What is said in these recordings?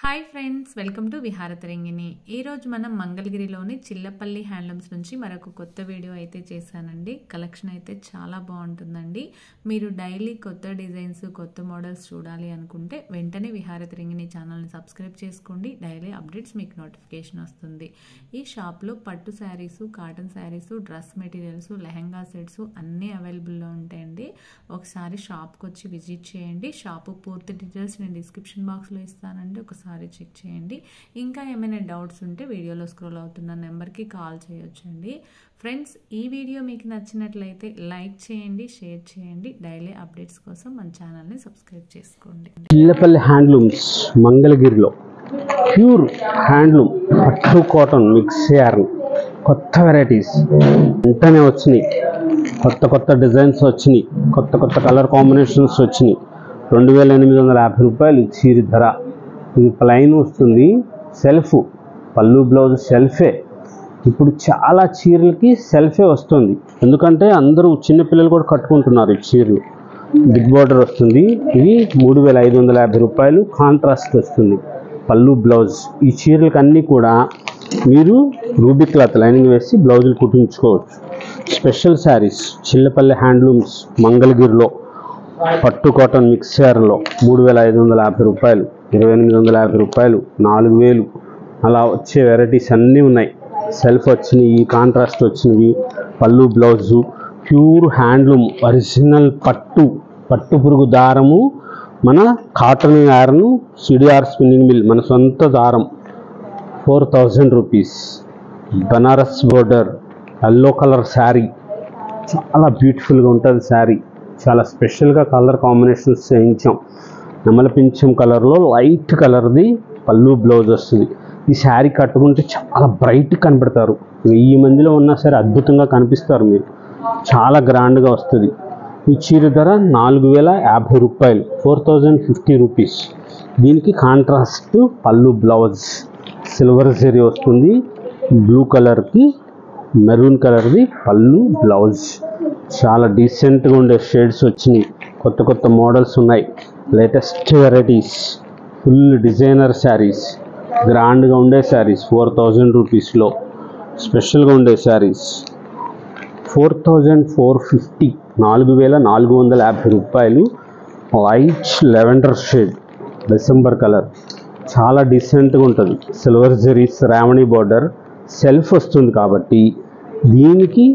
Hi friends, welcome to Viharatarangini. ఈరోజు మనం మంగళగిరిలోని చిల్లపల్లి హ్యాండ్లూమ్స్ నుంచి మరొక కొత్త వీడియో అయితే చేశానండి. కలెక్షన్ అయితే చాలా బాగుంటుందండి. మీరు డైలీ కొత్త డిజైన్స్, కొత్త మోడల్స్ చూడాలి అనుకుంటే వెంటనే విహారతరంగిణి ఛానల్ని సబ్స్క్రైబ్ చేసుకోండి. డైలీ అప్డేట్స్ మీకు నోటిఫికేషన్ వస్తుంది. ఈ షాప్లో పట్టు saris, cotton saris, dress materials, lehenga sets అన్నీ అవైలబుల్లో ఉంటాయండి. ఒకసారి షాప్కి వచ్చి విజిట్ చేయండి. షాపు పూర్తి డీటెయిల్స్ నేను డిస్క్రిప్షన్ బాక్స్లో ఇస్తానండి. ఒకసారి చెక్ చేయండి. ఇంకా ఏమైనా డౌట్స్ ఉంటే వీడియోలో స్క్రోల్ అవుతున్న నెంబర్కి కాల్ చేయొచ్చండి. ఫ్రెండ్స్, ఈ వీడియో మీకు నచ్చినట్లయితే లైక్ చేయండి, షేర్ చేయండి. డైలీ అప్డేట్స్ కోసం మన ఛానల్ని సబ్స్క్రైబ్ చేసుకోండి. చిల్లపల్లి హ్యాండ్లూమ్స్ మంగళగిరిలో ప్యూర్ హ్యాండ్లూమ్ పట్టు కాటన్ మిక్స్ యార్న్ కొత్త వెరైటీస్ వెంటనే వచ్చినాయి. కొత్త డిజైన్స్ వచ్చినాయి. కొత్త కలర్ కాంబినేషన్స్ వచ్చినాయి. 2850 రూపాయలు చీర ధర. ఇది ప్లైన్ వస్తుంది. సెల్ఫ్ పళ్ళు బ్లౌజ్ సెల్ఫే. ఇప్పుడు చాలా చీరలకి సెల్ఫే వస్తుంది. ఎందుకంటే అందరూ చిన్నపిల్లలు కూడా కట్టుకుంటున్నారు ఈ చీరలు. బిగ్ బార్డర్ వస్తుంది. ఇది 3550 రూపాయలు. కాంట్రాస్ట్ వస్తుంది పళ్ళు బ్లౌజ్. ఈ చీరలకి అన్నీ కూడా మీరు రూబీ క్లాత్ లైనింగ్ వేసి బ్లౌజులు కుట్టించుకోవచ్చు. స్పెషల్ శారీస్ చిల్లపల్లి హ్యాండ్లూమ్స్ మంగళగిరిలో పట్టు కాటన్ మిక్సర్లో 3550 రూపాయలు, 2850 రూపాయలు, 4000 అలా వచ్చే వెరైటీస్ అన్నీ ఉన్నాయి. సెల్ఫ్ వచ్చినవి, కాంట్రాస్ట్ వచ్చినవి, పళ్ళు బ్లౌజు, ప్యూర్ హ్యాండ్లూమ్ ఒరిజినల్ పట్టు పురుగు దారము, మన cotton yarn, CDR spinning mill మన సొంత దారం. 4000 rupees. Banaras border yellow colour sari, చాలా బ్యూటిఫుల్గా ఉంటుంది శారీ. చాలా స్పెషల్గా కలర్ కాంబినేషన్స్ చేయించాం. నెమల పింఛం కలర్లో లైట్ కలర్ది పళ్ళు బ్లౌజ్ వస్తుంది. ఈ శారీ కట్టుకుంటే చాలా బ్రైట్ కనబడతారు. 1000 మందిలో ఉన్నా సరే అద్భుతంగా కనిపిస్తారు మీరు. చాలా గ్రాండ్గా వస్తుంది. ఈ చీర ధర 4050 రూపాయలు, 4050 రూపీస్. దీనికి కాంట్రాస్ట్ పళ్ళు బ్లౌజ్ సిల్వర్ జరీ వస్తుంది. బ్లూ కలర్కి మెరూన్ కలర్ది పళ్ళు బ్లౌజ్. చాలా డీసెంట్గా ఉండే షేడ్స్ వచ్చినాయి. కొత్త మోడల్స్ ఉన్నాయి. Latest varieties, full designer saris, గ్రాండ్గా ఉండే శారీస్ 4000 రూపీస్లో. స్పెషల్గా ఉండే శారీస్ 4450, 4450 రూపాయలు. Light lavender shade December colour, చాలా డీసెంట్గా ఉంటుంది. సిల్వర్ జరీస్ రావణి బార్డర్ సెల్ఫ్ వస్తుంది కాబట్టి దీనికి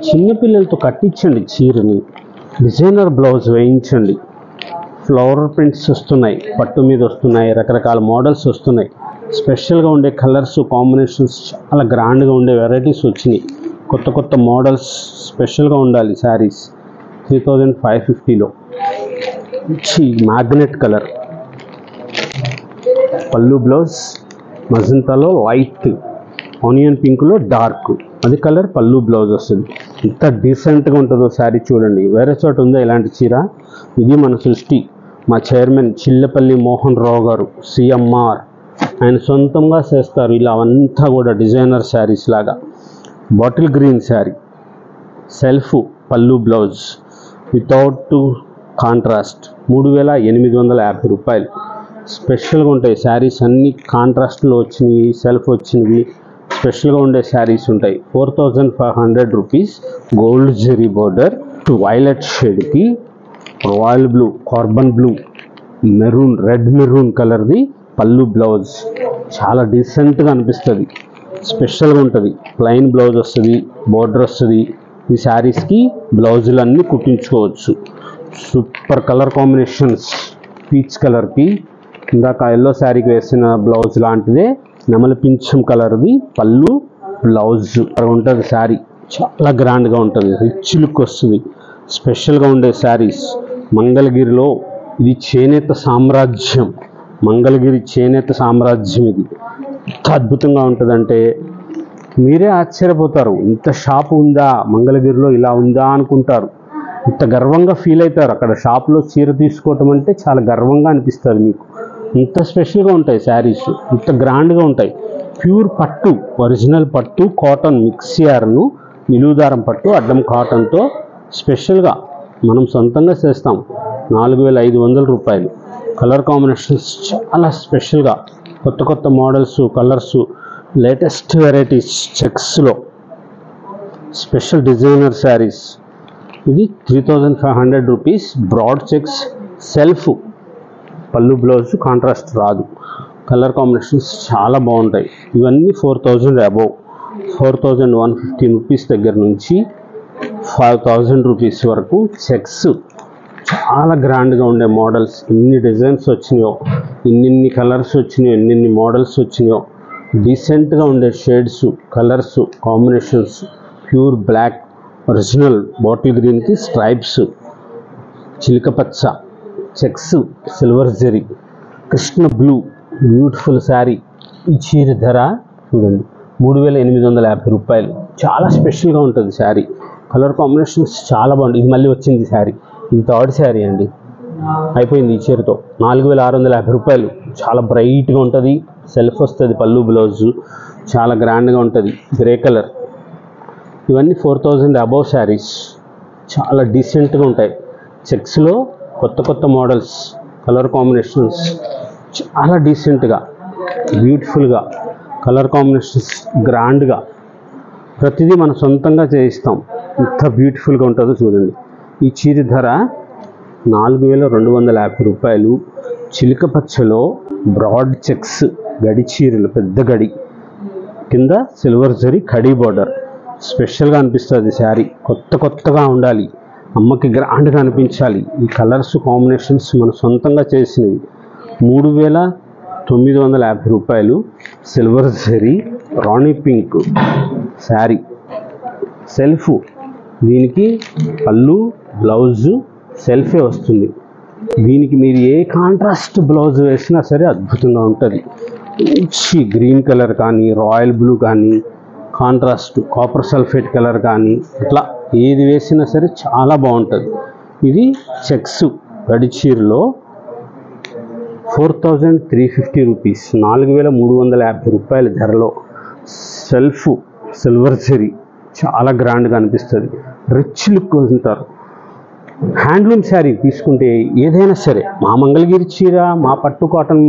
చిన్నపిల్లలతో కట్టించండి చీరని. డిజైనర్ బ్లౌజ్ వేయించండి. ఫ్లవర్ ప్రింట్స్ వస్తున్నాయి, పట్టు మీద వస్తున్నాయి, రకరకాల మోడల్స్ వస్తున్నాయి. స్పెషల్గా ఉండే కలర్స్ కాంబినేషన్స్, చాలా గ్రాండ్గా ఉండే వెరైటీస్ వచ్చినాయి. కొత్త మోడల్స్ స్పెషల్గా ఉండాలి శారీస్. 3550లో మ్యాగ్నెట్ కలర్ పళ్ళు బ్లౌజ్, మజంతాలో లైట్, ఆనియన్ పింక్లో డార్క్ అది కలర్ పళ్ళు బ్లౌజ్ వస్తుంది. ఎంత డీసెంట్గా ఉంటుందో శారీ చూడండి. వేరే చోట ఉందా ఇలాంటి చీర? ఇది మన సృష్టి. మా చైర్మన్ చిల్లపల్లి మోహన్ రావు గారు, సిఎంఆర్, ఆయన సొంతంగా చేస్తారు ఇలా అంతా కూడా డిజైనర్ శారీస్ లాగా. బాటిల్ గ్రీన్ శారీ, సెల్ఫ్ పళ్ళు బ్లౌజ్ వితౌట్ కాంట్రాస్ట్, 3850 రూపాయలు. స్పెషల్గా ఉంటాయి శారీస్ అన్నీ. కాంట్రాస్ట్లో వచ్చినవి, సెల్ఫ్ వచ్చినవి, స్పెషల్గా ఉండే శారీస్ ఉంటాయి. 4500 rupees. Gold zari border, violet షేడ్కి royal blue, carbon blue, maroon, red maroon కలర్ది పళ్ళు బ్లౌజ్. చాలా డీసెంట్గా అనిపిస్తుంది. స్పెషల్గా ఉంటుంది. ప్లెయిన్ బ్లౌజ్ వస్తుంది, బోర్డర్ వస్తుంది. ఈ శారీస్కి బ్లౌజులు అన్నీ కుట్టించుకోవచ్చు. Super colour combinations. పీచ్ కలర్కి ఇందాక ఎల్లో శారీకి వేసిన బ్లౌజ్ లాంటిదే నెమల పింఛం కలర్ది పళ్ళు బ్లౌజ్ ఉంటుంది. శారీ చాలా గ్రాండ్గా ఉంటుంది, రిచ్ లుక్ వస్తుంది. స్పెషల్గా ఉండే శారీస్ మంగళగిరిలో. ఇది చేనేత సామ్రాజ్యం, మంగళగిరి చేనేత సామ్రాజ్యం. ఇది ఎంత అద్భుతంగా ఉంటుందంటే మీరే ఆశ్చర్యపోతారు. ఇంత షాపు ఉందా మంగళగిరిలో, ఇలా ఉందా అనుకుంటారు. ఇంత గర్వంగా ఫీల్ అవుతారు. అక్కడ షాప్లో చీర తీసుకోవటం అంటే చాలా గర్వంగా అనిపిస్తుంది మీకు. ఇంత స్పెషల్గా ఉంటాయి శారీస్, ఇంత గ్రాండ్గా ఉంటాయి. ప్యూర్ పట్టు, ఒరిజినల్ పట్టు కాటన్ మిక్స్ యార్ను, నిలువుదారం పట్టు అడ్డం కాటన్తో స్పెషల్గా మనం సొంతంగా చేస్తాం. 4500 రూపాయలు. కలర్ కాంబినేషన్స్ చాలా స్పెషల్గా కొత్త కొత్త మోడల్స్, కలర్స్, లేటెస్ట్ వెరైటీస్ చెక్స్లో స్పెషల్ డిజైనర్ శారీస్. ఇది 3500 రూపీస్. బ్రాడ్ చెక్స్, సెల్ఫ్, పళ్ళు బ్లౌజ్ కాంట్రాస్ట్ రాదు. కలర్ కాంబినేషన్స్ చాలా బాగుంటాయి. ఇవన్నీ 4000 అబోవ్. 4115 రూపీస్ దగ్గర నుంచి 5000 రూపీస్ వరకు చెక్స్. చాలా గ్రాండ్గా ఉండే మోడల్స్. ఎన్ని డిజైన్స్ వచ్చినాయో, ఇన్ని కలర్స్ వచ్చినాయో, ఎన్ని మోడల్స్ వచ్చినాయో. డీసెంట్గా ఉండే shades, colours combinations. Pure black, original bottle గ్రీన్కి స్ట్రైప్స్, చిలక పచ్చ, checks, silver zari, Krishna blue, beautiful sari. ఈ చీర ధర చూడండి 3850 రూపాయలు. చాలా స్పెషల్గా ఉంటుంది శారీ. కలర్ కాంబినేషన్స్ చాలా బాగుంటుంది. ఇది మళ్ళీ వచ్చింది శారీ, ఇది థర్డ్ శారీ అండి, అయిపోయింది ఈ చీరతో. 4650 రూపాయలు. చాలా బ్రైట్గా ఉంటుంది, సెల్ఫ్ వస్తుంది, పళ్ళు బ్లౌజు చాలా గ్రాండ్గా ఉంటుంది. Grey colour. ఇవన్నీ 4000 అబోవ్ శారీస్. చాలా డీసెంట్గా ఉంటాయి. చెక్స్లో కొత్త కొత్త మోడల్స్, కలర్ కాంబినేషన్స్ చాలా డీసెంట్గా, బ్యూటిఫుల్గా, కలర్ కాంబినేషన్స్ గ్రాండ్గా, ప్రతిదీ మనం సొంతంగా చేయిస్తాం. ఎంత బ్యూటిఫుల్గా ఉంటుందో చూడండి. ఈ చీర ధర 4250 రూపాయలు. చిలక పచ్చలో బ్రాడ్ చెక్స్, గడి చీరలు, పెద్ద గడి, కింద సిల్వర్ జరీ కడీ బార్డర్. స్పెషల్గా అనిపిస్తుంది శారీ. కొత్తగా ఉండాలి, అమ్మకి గ్రాండ్గా అనిపించాలి. ఈ కలర్స్ కాంబినేషన్స్ మన సొంతంగా చేసినవి. 3950 రూపాయలు. సిల్వర్ జరీ రాణి పింక్ శారీ, సెల్ఫ్. దీనికి పళ్ళు బ్లౌజు సెల్ఫే వస్తుంది. దీనికి మీరు ఏ కాంట్రాస్ట్ బ్లౌజ్ వేసినా సరే అద్భుతంగా ఉంటుంది. మంచి గ్రీన్ కలర్ కానీ, రాయల్ బ్లూ కానీ, కాంట్రాస్ట్ కాపర్ సల్ఫేట్ కలర్ కానీ, ఇట్లా ఏది వేసినా సరే చాలా బాగుంటుంది. ఇది చెక్స్ గడి చీరలో 4350 రూపీస్. 4350 రూపాయల ధరలో సెల్ఫ్ సిల్వర్ జరీ చాలా గ్రాండ్గా అనిపిస్తుంది. రిచ్ లుక్ ఉంటారు. హ్యాండ్లూమ్ శారీ తీసుకుంటే ఏదైనా సరే, మా మంగళగిరి చీర, మా పట్టు కాటన్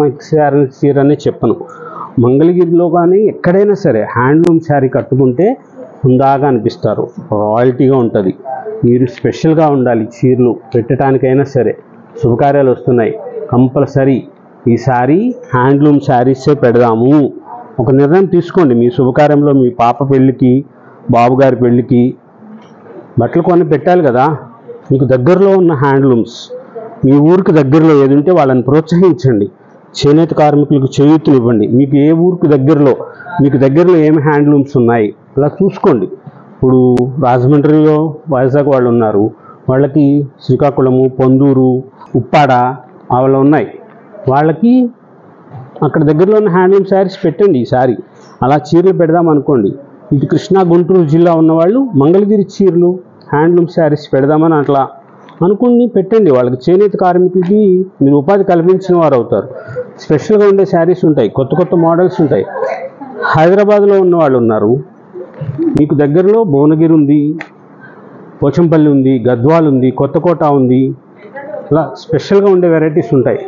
చీర అనే చెప్పను. మంగళగిరిలో కానీ ఎక్కడైనా సరే హ్యాండ్లూమ్ శారీ కట్టుకుంటే హుందాగా అనిపిస్తారు, రాయల్టీగా ఉంటుంది. మీరు స్పెషల్గా ఉండాలి. చీరలు పెట్టడానికైనా సరే, శుభకార్యాలు వస్తున్నాయి, కంపల్సరీ ఈ శారీ హ్యాండ్లూమ్ శారీసే పెడదాము. ఒక నిర్ణయం తీసుకోండి. మీ శుభకార్యంలో మీ పాప పెళ్ళికి, బాబుగారి పెళ్ళికి బట్టలు కొని పెట్టాలి కదా. మీకు దగ్గరలో ఉన్న హ్యాండ్లూమ్స్, మీ ఊరికి దగ్గరలో ఏది ఉంటే వాళ్ళని ప్రోత్సహించండి. చేనేత కార్మికులకు చేయూతనివ్వండి. మీకు ఏ ఊరికి దగ్గరలో, మీకు దగ్గరలో ఏమి హ్యాండ్లూమ్స్ ఉన్నాయి అలా చూసుకోండి. ఇప్పుడు రాజమండ్రిలో వైజాగ్ వాళ్ళు ఉన్నారు, వాళ్ళకి శ్రీకాకుళము, పొందూరు, ఉప్పాడ అలా ఉన్నాయి. వాళ్ళకి అక్కడ దగ్గరలో ఉన్న హ్యాండ్లూమ్ శారీస్ పెట్టండి. ఈసారి అలా చీరలు పెడదాం అనుకోండి. ఇటు కృష్ణా గుంటూరు జిల్లా ఉన్నవాళ్ళు మంగళగిరి చీరలు, హ్యాండ్లూమ్ శారీస్ పెడదామని అట్లా అనుకుని పెట్టండి. వాళ్ళకి చేనేత కార్మికులకి మీరు ఉపాధి కల్పించిన వారు అవుతారు. స్పెషల్గా ఉండే శారీస్ ఉంటాయి, కొత్త మోడల్స్ ఉంటాయి. హైదరాబాద్లో ఉన్న వాళ్ళు ఉన్నారు, మీకు దగ్గరలో భువనగిరి ఉంది, పోచంపల్లి ఉంది, గద్వాల్ ఉంది, కొత్తకోట ఉంది. అలా స్పెషల్గా ఉండే వెరైటీస్ ఉంటాయి.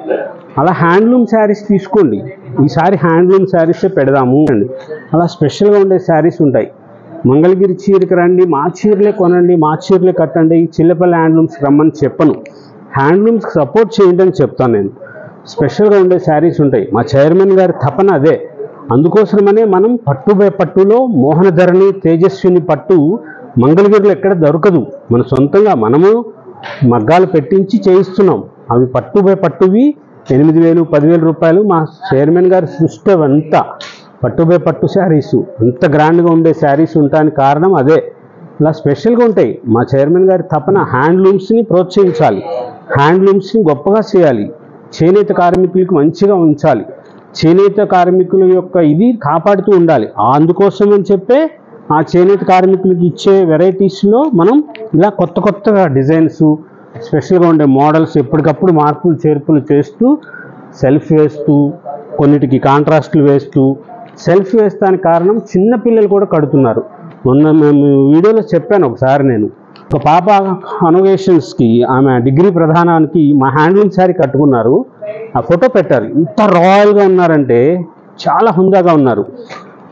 అలా హ్యాండ్లూమ్ శారీస్ తీసుకోండి. ఈసారి హ్యాండ్లూమ్ శారీసే పెడదాము అండి. అలా స్పెషల్గా ఉండే శారీస్ ఉంటాయి. మంగళగిరి చీరకి రండి, మా చీరలే కొనండి, మా చీరలే కట్టండి, చిల్లపల్లి హ్యాండ్లూమ్స్ రమ్మని చెప్పను. హ్యాండ్లూమ్స్కి సపోర్ట్ చేయండి అని చెప్తాను నేను. స్పెషల్గా ఉండే శారీస్ ఉంటాయి. మా చైర్మన్ గారి తపన అదే. అందుకోసమనే మనం పట్టు బై పట్టులో మోహనధరణి, తేజస్విని పట్టు మంగళగిరిలో ఎక్కడ దొరకదు. మన సొంతంగా మనము మగ్గాలు పెట్టించి చేయిస్తున్నాం. అవి పట్టు బై పట్టువి 8000, 10,000 రూపాయలు. మా చైర్మన్ గారి సృష్టి అంతా పట్టు బై పట్టు శారీసు. అంత గ్రాండ్గా ఉండే శారీస్ ఉండడానికి కారణం అదే. ఇలా స్పెషల్గా ఉంటాయి. మా చైర్మన్ గారి తపన హ్యాండ్లూమ్స్ని ప్రోత్సహించాలి, హ్యాండ్లూమ్స్ని గొప్పగా చేయాలి, చేనేత కార్మికులకు మంచిగా ఉంచాలి, చేనేత కార్మికుల యొక్క ఇది కాపాడుతూ ఉండాలి. అందుకోసం అని చెప్పే ఆ చేనేత కార్మికులకు ఇచ్చే వెరైటీస్లో మనం ఇలా కొత్తగా డిజైన్స్, స్పెషల్గా ఉండే మోడల్స్ ఎప్పటికప్పుడు మార్పులు చేర్పులు చేస్తూ, సెల్ఫ్ వేస్తూ, కొన్నిటికి కాంట్రాస్ట్లు వేస్తూ. సెల్ఫ్ వేస్తానికి కారణం చిన్న పిల్లలు కూడా కడుతున్నారు. మొన్న మేము వీడియోలో చెప్పాను ఒకసారి, నేను ఒక పాప అనోవేషన్స్కి, ఆమె డిగ్రీ ప్రధానానికి మా హ్యాండ్లూమ్ శారీ కట్టుకున్నారు. ఆ ఫోటో పెట్టారు. ఇంత రాయల్గా ఉన్నారంటే చాలా హుందాగా ఉన్నారు.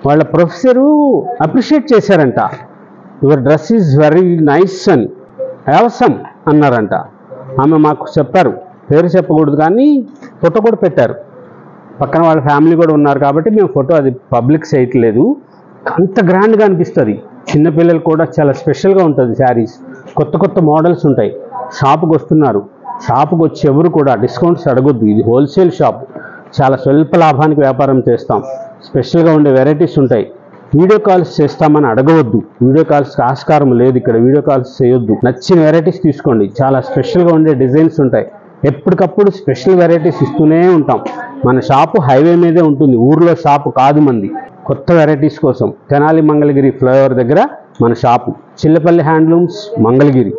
వాళ్ళ ప్రొఫెసరు అప్రిషియేట్ చేశారంట, your dress is very nice అని, అవసరం అన్నారంట. ఆమె మాకు చెప్పారు, పేరు చెప్పకూడదు కానీ ఫోటో కూడా పెట్టారు. పక్కన వాళ్ళ ఫ్యామిలీ కూడా ఉన్నారు కాబట్టి మేము ఫోటో అది పబ్లిక్ చేయట్లేదు. అంత గ్రాండ్గా అనిపిస్తుంది. చిన్నపిల్లలు కూడా చాలా స్పెషల్గా ఉంటుంది శారీస్. కొత్త కొత్త మోడల్స్ ఉంటాయి. షాపుకి వస్తున్నారు, షాపుకి వచ్చి ఎవరు కూడా డిస్కౌంట్స్ అడగొద్దు. ఇది హోల్సేల్ షాప్, చాలా స్వల్ప లాభానికి వ్యాపారం చేస్తాం. స్పెషల్గా ఉండే వెరైటీస్ ఉంటాయి. వీడియో కాల్స్ చేస్తామని అడగవద్దు, వీడియో కాల్స్కి ఆస్కారం లేదు ఇక్కడ. వీడియో కాల్స్ చేయొద్దు. నచ్చిన వెరైటీస్ తీసుకోండి. చాలా స్పెషల్గా ఉండే డిజైన్స్ ఉంటాయి. ఎప్పటికప్పుడు స్పెషల్ వెరైటీస్ ఇస్తూనే ఉంటాం. మన షాపు హైవే మీదే ఉంటుంది, ఊర్లో షాపు కాదు మంది. కొత్త వెరైటీస్ కోసం తెనాలి మంగళగిరి ఫ్లైఓవర్ దగ్గర మన షాపు, చిల్లపల్లి హ్యాండ్లూమ్స్ మంగళగిరి.